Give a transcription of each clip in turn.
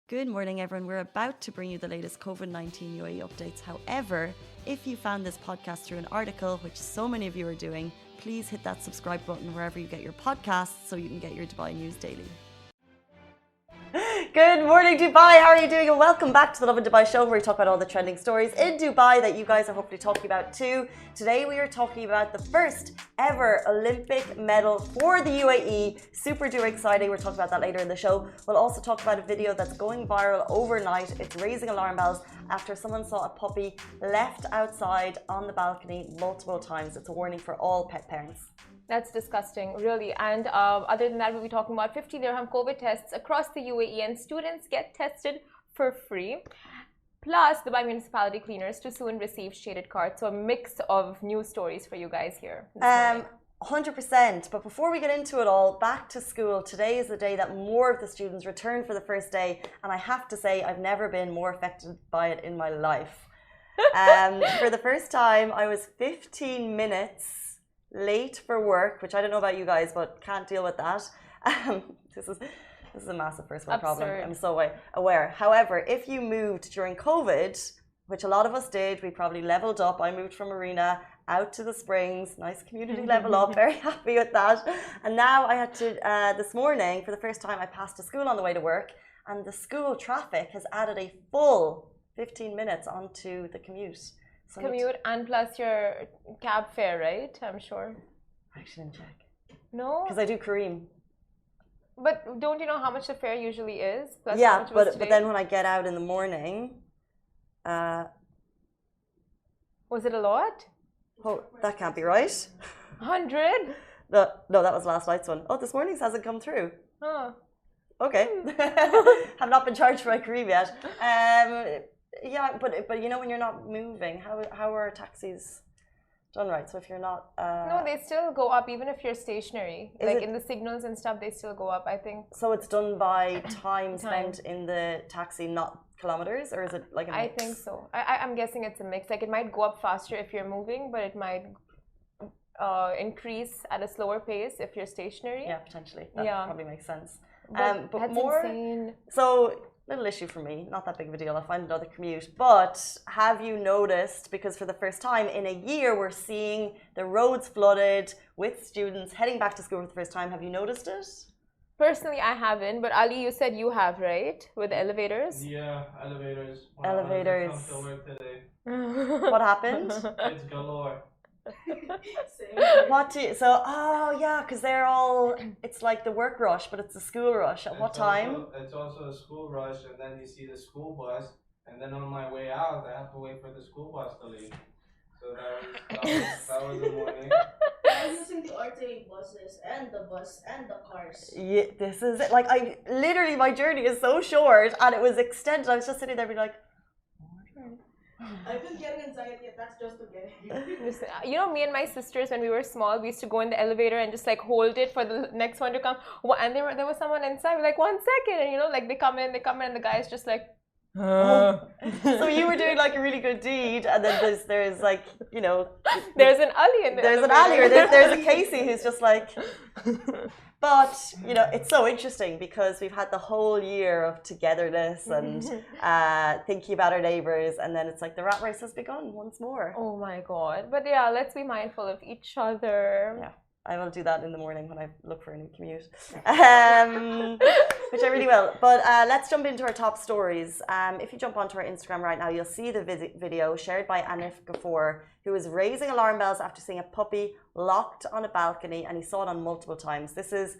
Good morning, everyone. We're about to bring you the latest COVID-19 UAE updates. However, if you found this podcast through an article, which so many of you are doing, please hit that subscribe button wherever you get your podcasts so you can get your Dubai news daily. Good morning, Dubai. How are you doing? And welcome back to the Lovin Dubai show, where we talk about all the trending stories in Dubai that you guys are hopefully talking about too. Today we are talking about the first ever Olympic medal for the UAE. Super duper exciting. We'll talk about that later in the show. We'll also talk about a video that's going viral overnight. It's raising alarm bells after someone saw a puppy left outside on the balcony multiple times. It's a warning for all pet parents. That's disgusting, really. And other than that, we'll be talking about 50 dirham COVID tests across the UAE, and students get tested for free. Plus, Dubai Municipality cleaners to soon receive shaded cards. So a mix of news stories for you guys here. 100%. But before we get into it all, back to school. Today is the day that more of the students return for the first day. And I have to say, I've never been more affected by it in my life. For the first time, I was 15 minutes late for work, which I don't know about you guys, but can't deal with that. This is a massive first world problem. I'm so aware. However, if you moved during COVID, which a lot of us did, we probably leveled up. I moved from Marina out to the Springs, nice community level up, very happy with that. And now I had to, this morning, for the first time, I passed a school on the way to work, and the school traffic has added a full 15 minutes onto the commute. Commute and plus your cab fare, right? I'm sure. I shouldn't check. No? Because I do Kareem. But don't you know how much the fare usually is? Plus yeah, but then when I get out in the morning... was it a lot? Oh, that can't be right. 100? No, that was last night's one. Oh, this morning's hasn't come through. Huh. Okay. Have not been charged for my Kareem yet. Yeah, but you know, when you're not moving, how are taxis done right? So if you're not no, they still go up even if you're stationary. Like in the signals and stuff, they still go up, I think. So it's done by time spent in the taxi, not kilometers, or is it like a mix? I think so. I'm guessing it's a mix. Like it might go up faster if you're moving, but it might increase at a slower pace if you're stationary. Yeah, potentially. That probably makes sense. But that's more insane. So little issue for me, not that big of a deal. I'll find another commute. But have you noticed, because for the first time in a year, we're seeing the roads flooded with students heading back to school for the first time. Have you noticed it? Personally, I haven't. But Ali, you said you have, right? With the elevators? Yeah, elevators. Elevators. I come to work today. What happened? It's galore. Because they're all, it's like the work rush, but it's the school rush. At what time? It's also a school rush, and then you see the school bus, and then on my way out, I have to wait for the school bus to leave. So that was the morning. I'm using the RTA buses and the bus and the cars. Yeah, this is it. Like, my journey is so short, and it was extended. I was just sitting there being like, I've been getting anxiety, and that's just to get here. You know, me and my sisters, when we were small, we used to go in the elevator and just like hold it for the next one to come. And there was someone inside. We're like, 1 second, and you know, like they come in, and the guy's just like. So you were doing like a really good deed, and then there's like, you know, there's an Ali in there. There's an Ali, or there's a Casey who's just like. But, you know, it's so interesting because we've had the whole year of togetherness and thinking about our neighbours, and then it's like the rat race has begun once more. Oh my God. But yeah, let's be mindful of each other. Yeah, I will do that in the morning when I look for a new commute, which I really will. But let's jump into our top stories. If you jump onto our Instagram right now, you'll see the video shared by Anif Ghafoor, who is raising alarm bells after seeing a puppy locked on a balcony, and he saw it on multiple times. It's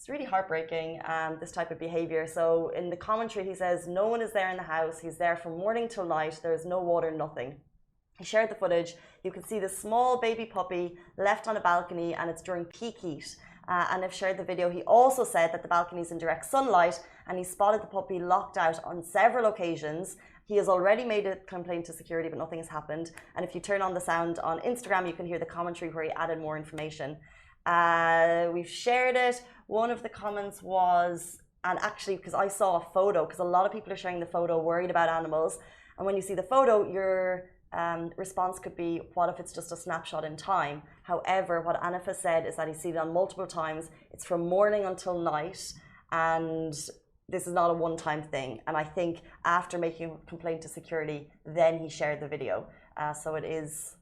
really heartbreaking, this type of behaviour. So in the commentary, he says, no one is there in the house. He's there from morning till night. There's no water, nothing. He shared the footage. You can see the small baby puppy left on a balcony, and it's during peak heat. And I've shared the video. He also said that the balcony is in direct sunlight, and he spotted the puppy locked out on several occasions. He has already made a complaint to security, but nothing has happened. And if you turn on the sound on Instagram, you can hear the commentary where he added more information. We've shared it. One of the comments was, and actually, because I saw a photo, because a lot of people are sharing the photo worried about animals. And when you see the photo, your response could be, what if it's just a snapshot in time? However, what Anif has said is that he's seen it on multiple times. It's from morning until night. And this is not a one-time thing. And I think after making a complaint to security, then he shared the video. So it is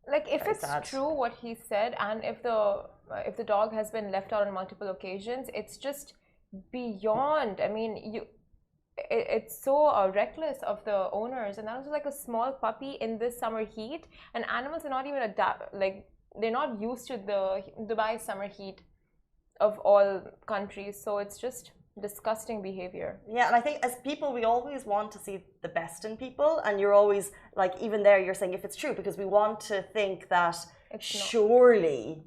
like, if it's sad. true what he said, and if the dog has been left out on multiple occasions, it's just beyond. I mean, it's so reckless of the owners, and that was like a small puppy in this summer heat, and animals are not even they're not used to the Dubai summer heat of all countries, so it's just disgusting behavior. Yeah, and I think as people, we always want to see the best in people, and you're always like, even there, you're saying if it's true, because we want to think that surely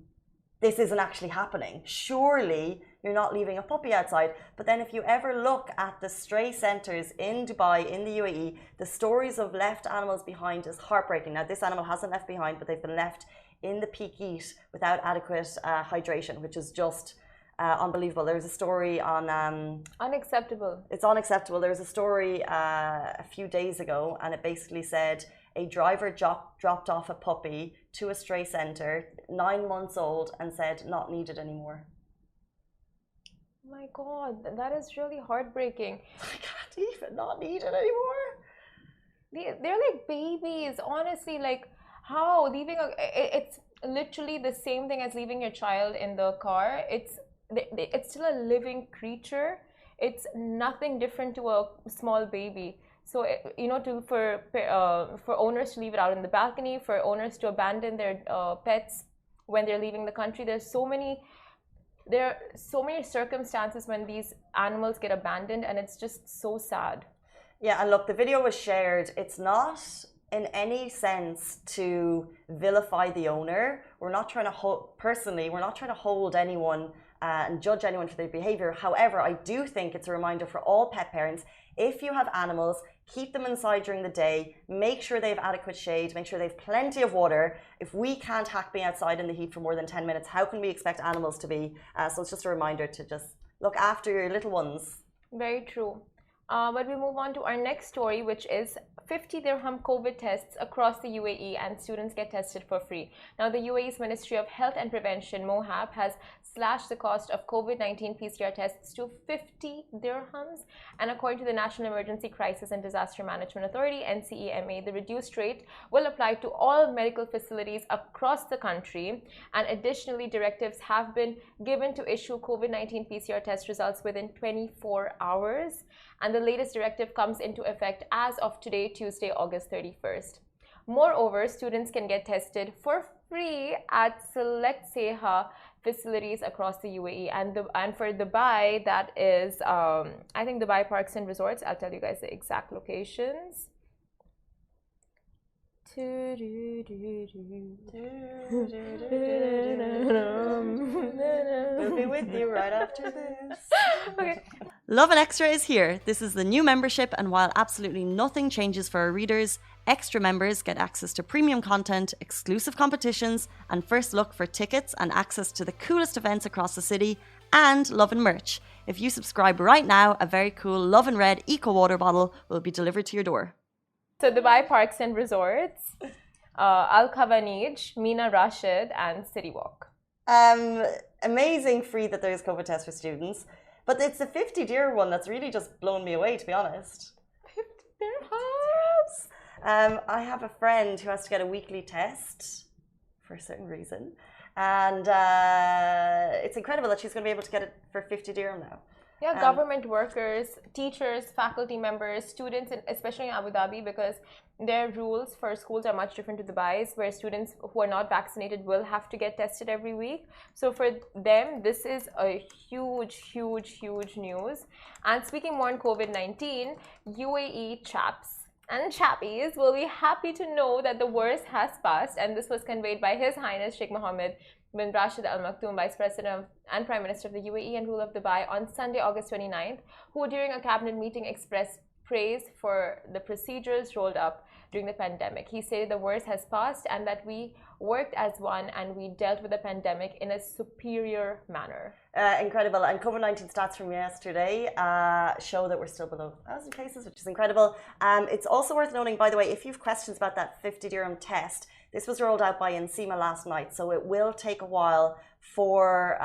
this isn't actually happening. Surely you're not leaving a puppy outside. But then if you ever look at the stray centres in Dubai, in the UAE, the stories of left animals behind is heartbreaking. Now, this animal hasn't left behind, but they've been left in the peak heat without adequate hydration, which is just unbelievable. There was a story on Unacceptable. It's unacceptable. There was a story a few days ago, and it basically said a driver dropped off a puppy to a stray centre, 9 months old, and said not needed anymore. My God, that is really heartbreaking. I can't even, not needed anymore. They're like babies, honestly. Like, how leaving it's literally the same thing as leaving your child in the car. It's still a living creature. It's nothing different to a small baby. So you know, for owners to leave it out in the balcony, for owners to abandon their pets when they're leaving the country, there are so many circumstances when these animals get abandoned, and it's just so sad. Yeah, and look, the video was shared. It's not in any sense to vilify the owner. We're not trying to we're not trying to hold anyone and judge anyone for their behavior. However, I do think it's a reminder for all pet parents, if you have animals, keep them inside during the day, make sure they have adequate shade, make sure they have plenty of water. If we can't hack being outside in the heat for more than 10 minutes, how can we expect animals to be? So it's just a reminder to just look after your little ones. Very true. But we move on to our next story, which is 50 dirham COVID tests across the UAE, and students get tested for free. Now, the UAE's Ministry of Health and Prevention, MOHAP, has slashed the cost of COVID-19 PCR tests to 50 dirhams. And according to the National Emergency Crisis and Disaster Management Authority, NCEMA, the reduced rate will apply to all medical facilities across the country. And additionally, directives have been given to issue COVID-19 PCR test results within 24 hours. And the latest directive comes into effect as of today, Tuesday, August 31st. Moreover, students can get tested for free at select SEHA facilities across the UAE. And for Dubai, that is, I think Dubai Parks and Resorts. I'll tell you guys the exact locations. We'll be with you right after this. Okay. Lovin Extra is here. This is the new membership, and while absolutely nothing changes for our readers, extra members get access to premium content, exclusive competitions, and first look for tickets and access to the coolest events across the city, and Lovin merch. If you subscribe right now, a very cool Lovin Red Eco Water bottle will be delivered to your door. So Dubai Parks and Resorts, Al Kavanij, Mina Rashid, and City Walk. Amazing free that there's COVID tests for students. But it's the 50 dirham one that's really just blown me away, to be honest. 50 dirhams? I have a friend who has to get a weekly test for a certain reason. And it's incredible that she's going to be able to get it for 50 dirham now. Yeah, government workers, teachers, faculty members, students, especially in Abu Dhabi, because their rules for schools are much different to Dubai's, where students who are not vaccinated will have to get tested every week. So for them, this is a huge, huge, huge news. And speaking more on COVID-19, UAE chaps and chappies will be happy to know that the worst has passed, and this was conveyed by His Highness Sheikh Mohamed bin Rashid Al Maktoum, Vice President and Prime Minister of the UAE and ruler of Dubai, on Sunday, August 29th, who during a cabinet meeting expressed praise for the procedures rolled up during the pandemic. He said the worst has passed and that we worked as one and we dealt with the pandemic in a superior manner. Incredible. And COVID-19 stats from yesterday show that we're still below 1,000 cases, which is incredible. It's also worth noting, by the way, if you have questions about that 50 dirham test, this was rolled out by NCEMA last night, so it will take a while for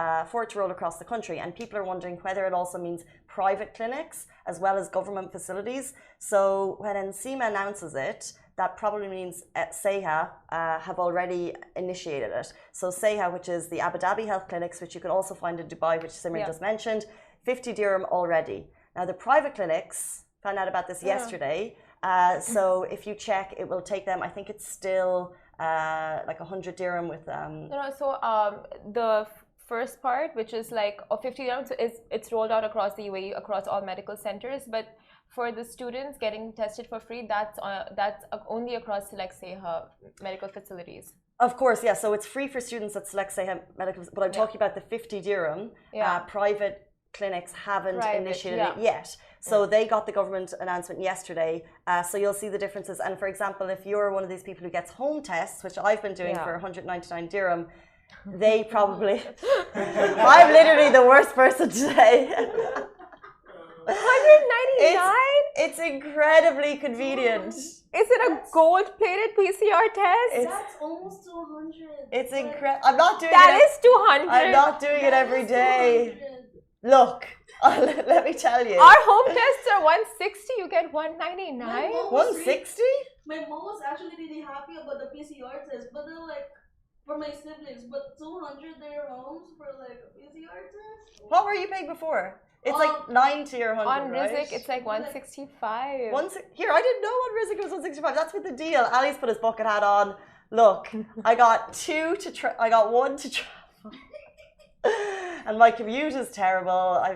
it to roll across the country. And people are wondering whether it also means private clinics as well as government facilities. So when NCEMA announces it, that probably means SEHA have already initiated it. So SEHA, which is the Abu Dhabi Health Clinics, which you can also find in Dubai, which Simran just mentioned, 50 dirham already. Now the private clinics, found out about this yesterday. So if you check, it will take them, I think it's still like 100 dirham with... the first part, which is like 50 dirham, so it's rolled out across the UAE, across all medical centers, but for the students getting tested for free, that's only across select SEHA medical facilities. Of course, yeah. So it's free for students at select SEHA medical, but I'm talking about the 50 dirham. Private clinics haven't initiated it yet. So they got the government announcement yesterday. So you'll see the differences. And for example, if you're one of these people who gets home tests, which I've been doing for 199 dirham, they probably... I'm literally the worst person today. 199? It's incredibly convenient. Is it a gold-plated PCR test? That's almost 200. It's incredible. I'm not doing that it. That is 200. I'm not doing it every day. 200. Look, let me tell you. Our home tests are 160. You get 199. 160? My mom was actually really happy about the PCR test, but they're like, for my siblings, but 200 dirhams for like a PCR test. What were you paying before? It's like 90 or 100, on right? Rizq, it's like 165. Here, I didn't know on Rizq it was 165. That's with the deal. Ali's put his bucket hat on. Look, I got one to travel. And my commute is terrible. I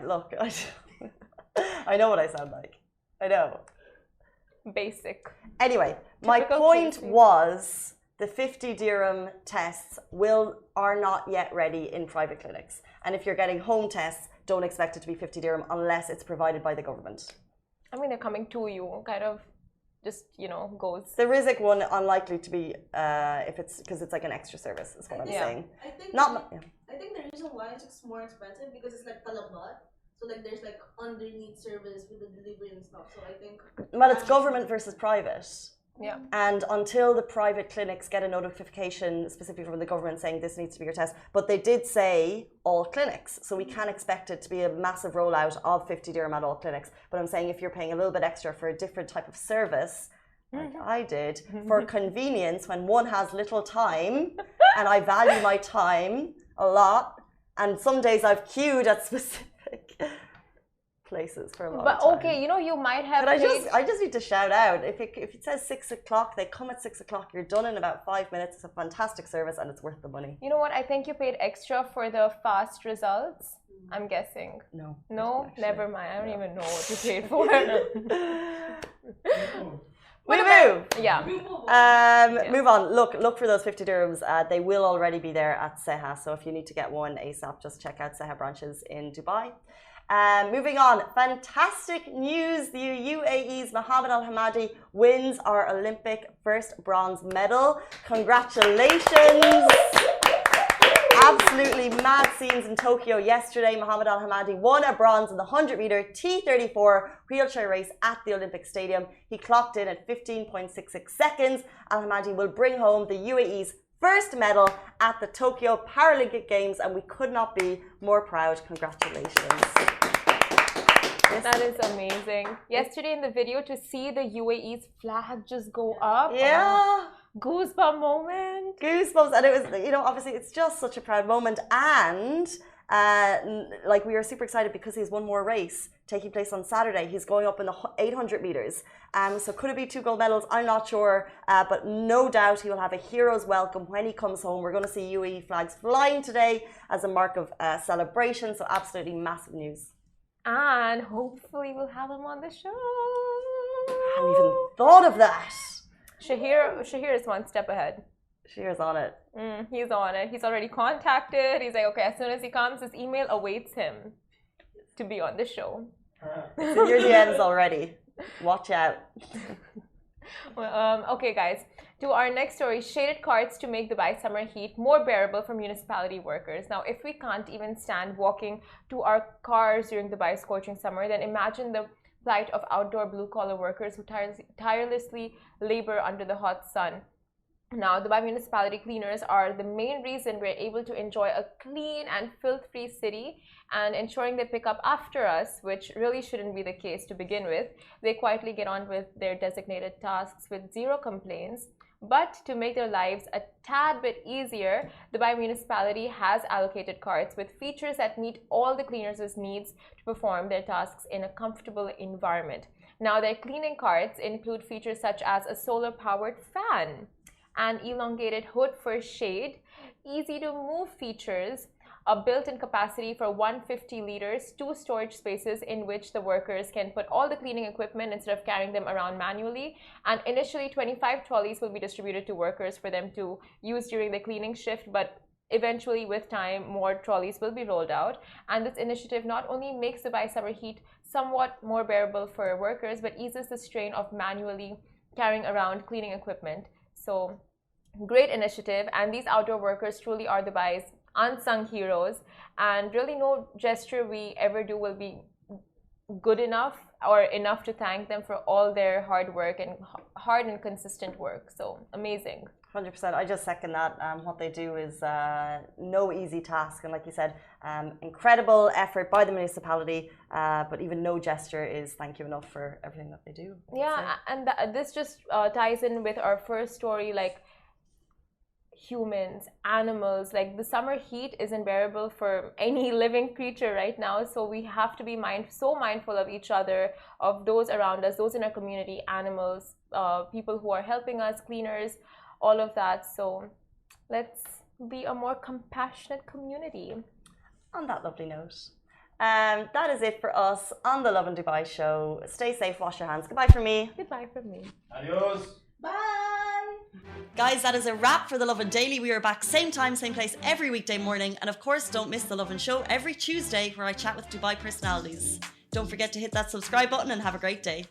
know what I sound like. I know. Basic. Anyway, my point was the 50 dirham tests are not yet ready in private clinics. And if you're getting home tests, don't expect it to be 50 dirham unless it's provided by the government. I mean, they're coming to you, kind of just, goes. The Rizq one, unlikely to be, because it's like an extra service, is what I'm saying. I think the reason why it's more expensive because it's like talabat. So like there's like underneath service with the delivery and stuff. So I think... Well, it's government versus private. Yeah. And until the private clinics get a notification specifically from the government saying this needs to be your test, but they did say all clinics, so we can expect it to be a massive rollout of 50 dirham at all clinics. But I'm saying if you're paying a little bit extra for a different type of service, like I did, for convenience when one has little time, and I value my time a lot, and some days I've queued at specific places for a long time. But okay, you might have. But I just need to shout out. If it says 6 o'clock, they come at 6 o'clock. You're done in about 5 minutes. It's a fantastic service and it's worth the money. You know what? I think you paid extra for the fast results. I'm guessing. No. No, never mind. I don't even know what you paid for. We move. Yeah. Move on. Look for those 50 dirhams. They will already be there at SEHA. So if you need to get one ASAP, just check out SEHA branches in Dubai. Moving on, fantastic news. The UAE's Mohamed Al Hammadi wins our Olympic first bronze medal. Congratulations. Absolutely mad scenes in Tokyo yesterday. Mohamed Al Hammadi won a bronze in the 100-meter T34 wheelchair race at the Olympic Stadium. He clocked in at 15.66 seconds. Al Hammadi will bring home the UAE's first medal at the Tokyo Paralympic Games, and we could not be more proud. Congratulations. That is amazing. Yesterday in the video, to see the UAE's flag just go up. Yeah. Goosebump moment. Goosebumps. And it was, obviously it's just such a proud moment. And we were super excited because he has one more race taking place on Saturday. He's going up in the 800 meters. So could it be 2 gold medals? I'm not sure. But no doubt he will have a hero's welcome when he comes home. We're going to see UAE flags flying today as a mark of celebration. So absolutely massive news. And hopefully we'll have him on the show. I hadn't even thought of that. Shahir is one step ahead. Shahir's on it. He's on it. He's already contacted. He's like, okay, as soon as he comes, his email awaits him to be on the show. It's in your DMs already. Watch out. Well, okay, guys. To our next story, shaded carts to make Dubai summer heat more bearable for municipality workers. Now, if we can't even stand walking to our cars during Dubai's scorching summer, then imagine the plight of outdoor blue-collar workers who tirelessly labor under the hot sun. Now, Dubai Municipality cleaners are the main reason we're able to enjoy a clean and filth-free city, and ensuring they pick up after us, which really shouldn't be the case to begin with. They quietly get on with their designated tasks with zero complaints. But to make their lives a tad bit easier, Dubai Municipality has allocated carts with features that meet all the cleaners' needs to perform their tasks in a comfortable environment. Now, their cleaning carts include features such as a solar-powered fan, an elongated hood for shade, easy to move features, a built-in capacity for 150 liters, 2 storage spaces in which the workers can put all the cleaning equipment instead of carrying them around manually, and initially 25 trolleys will be distributed to workers for them to use during the cleaning shift, but eventually with time more trolleys will be rolled out. And this initiative not only makes Dubai summer heat somewhat more bearable for workers, but eases the strain of manually carrying around cleaning equipment. So great initiative, and these outdoor workers truly are Dubai's unsung heroes, and really no gesture we ever do will be good enough or enough to thank them for all their hard work and hard and consistent work. So amazing. 100%. I just second that. What they do is no easy task, and like you said, incredible effort by the municipality, but even no gesture is thank you enough for everything that they do. Yeah, and this just ties in with our first story, like humans, animals, like the summer heat is unbearable for any living creature right now. So we have to be so mindful of each other, of those around us, those in our community, animals, people who are helping us, cleaners, all of that. So let's be a more compassionate community. On that lovely note, that is it for us on the Lovin Dubai show. Stay safe, wash your hands. Goodbye from me. Goodbye from me. Adios. Bye. Guys, that is a wrap for the Lovin Daily. We are back same time, same place every weekday morning. And of course, don't miss the Lovin Show every Tuesday where I chat with Dubai personalities. Don't forget to hit that subscribe button and have a great day.